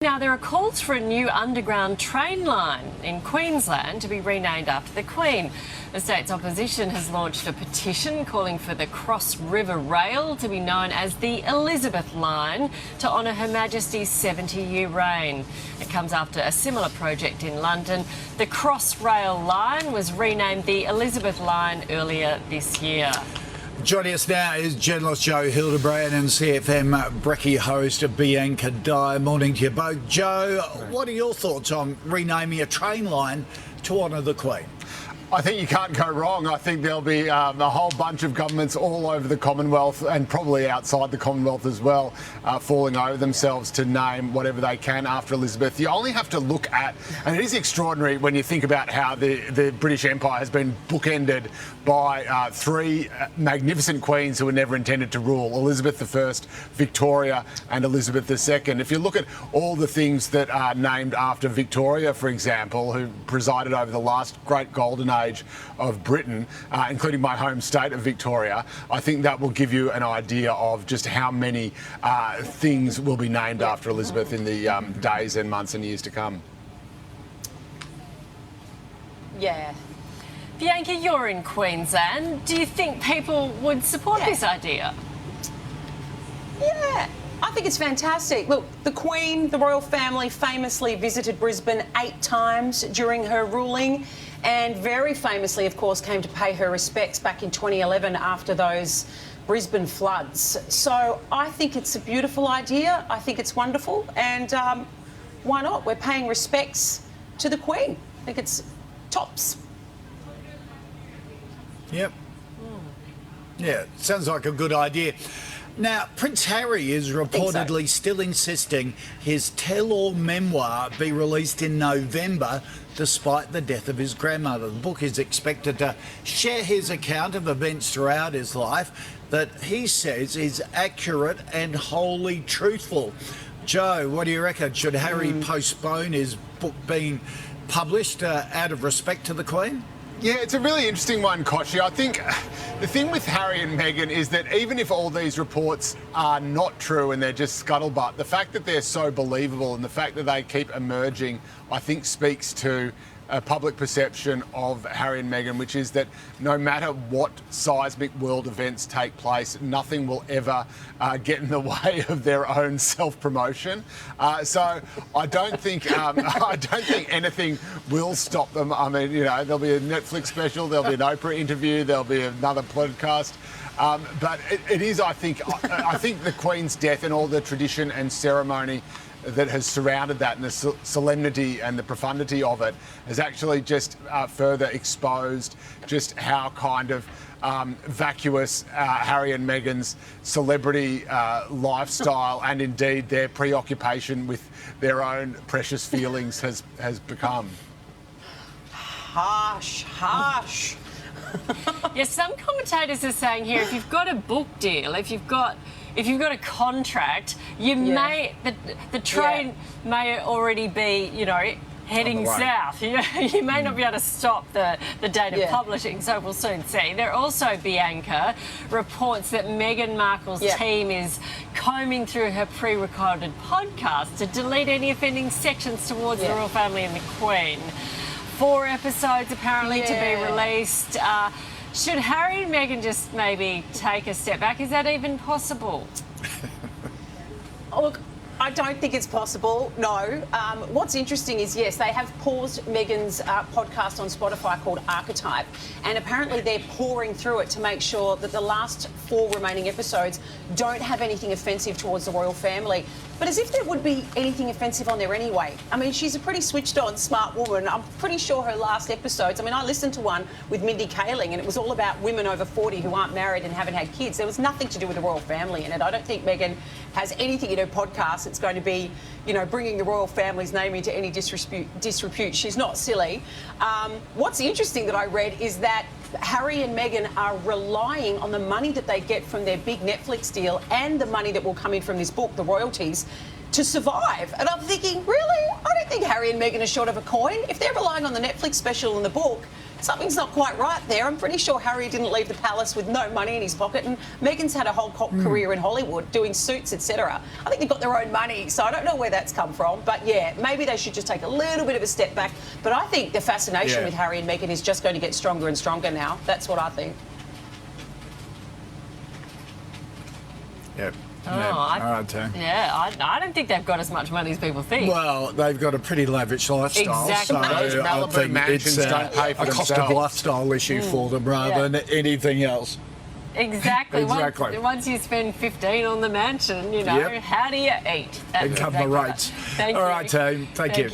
Now, there are calls for a new underground train line in Queensland to be renamed after the Queen. The state's opposition has launched a petition calling for the Cross River Rail to be known as the Elizabeth Line to honour Her Majesty's 70-year reign. It comes after a similar project in London. The Cross Rail Line was renamed the Elizabeth Line earlier this year. Joining us now is journalist Jo Hildebrand and CFM Brekkie host Bianca Dyer. Morning to you both. Jo, what are your thoughts on renaming a train line to honour the Queen? I think you can't go wrong. I think there'll be a whole bunch of governments all over the Commonwealth and probably outside the Commonwealth as well falling over themselves to name whatever they can after Elizabeth. You only have to look at, and it is extraordinary when you think about how the British Empire has been bookended by three magnificent queens who were never intended to rule: Elizabeth I, Victoria and Elizabeth II. If you look at all the things that are named after Victoria, for example, who presided over the last great golden age of Britain, including my home state of Victoria, I think that will give you an idea of just how many things will be named after Elizabeth in the days and months and years to come. Yeah. Bianca, you're in Queensland. Do you think people would support this idea? Yeah, I think it's fantastic. Look, the Queen, the royal family, famously visited Brisbane 8 times during her ruling, and very famously, of course, came to pay her respects back in 2011 after those Brisbane floods. So I think it's a beautiful idea. I think it's wonderful, and why not? We're paying respects to the Queen. I think it's tops. Yep. Yeah, sounds like a good idea. Now, Prince Harry is reportedly still insisting his tell-all memoir be released in November, despite the death of his grandmother. The book is expected to share his account of events throughout his life that he says is accurate and wholly truthful. Jo, what do you reckon? Should Harry postpone his book being published out of respect to the Queen? Yeah, it's a really interesting one, Kochie. I think the thing with Harry and Meghan is that even if all these reports are not true and they're just scuttlebutt, the fact that they're so believable and the fact that they keep emerging, I think speaks to a public perception of Harry and Meghan, which is that no matter what seismic world events take place, nothing will ever get in the way of their own self-promotion. So I don't think anything will stop them. I mean, you know, there'll be a Netflix special, there'll be an Oprah interview, there'll be another podcast. But it is, I think the Queen's death and all the tradition and ceremony that has surrounded that and the solemnity and the profundity of it has actually just further exposed just how kind of vacuous Harry and Meghan's celebrity lifestyle and indeed their preoccupation with their own precious feelings has become. Harsh, harsh. Yes, some commentators are saying here, if you've got a book deal, if you've got a contract, you may the train may already be, you know, heading south. You may not be able to stop the date of publishing, so we'll soon see. There are also, Bianca, reports that Meghan Markle's team is combing through her pre-recorded podcast to delete any offending sections towards the royal family and the Queen. 4 episodes apparently to be released. Should Harry and Meghan just maybe take a step back? Is that even possible? Look, I don't think it's possible, no. What's interesting is, yes, they have paused Meghan's podcast on Spotify called Archetype, and apparently they're pouring through it to make sure that the last 4 remaining episodes don't have anything offensive towards the royal family. But as if there would be anything offensive on there anyway. I mean, she's a pretty switched-on, smart woman. I'm pretty sure her last episodes, I mean, I listened to one with Mindy Kaling, and it was all about women over 40 who aren't married and haven't had kids. There was nothing to do with the royal family in it. I don't think Meghan has anything in her podcast that's going to be, you know, bringing the royal family's name into any disrepute. She's not silly. What's interesting that I read is that Harry and Meghan are relying on the money that they get from their big Netflix deal and the money that will come in from this book, the royalties, to survive. And I'm thinking, really? I don't think Harry and Meghan are short of a coin. If they're relying on the Netflix special and the book something's not quite right there. I'm pretty sure Harry didn't leave the palace with no money in his pocket, and Meghan's had a whole career in Hollywood doing suits, etc. I think they've got their own money, so I don't know where that's come from. But yeah, maybe they should just take a little bit of a step back. But I think the fascination with Harry and Meghan is just going to get stronger and stronger now. That's what I think. Yep. I don't think they've got as much money as people think. Well, they've got a pretty lavish lifestyle. Exactly. So Those I Malibu think mansions it's don't pay for a cost of themselves. lifestyle issue for them rather than anything else. Exactly. Exactly. Once you spend 15 on the mansion, you know, how do you eat? And cover the rates. Thank All you. right, team. Thank you.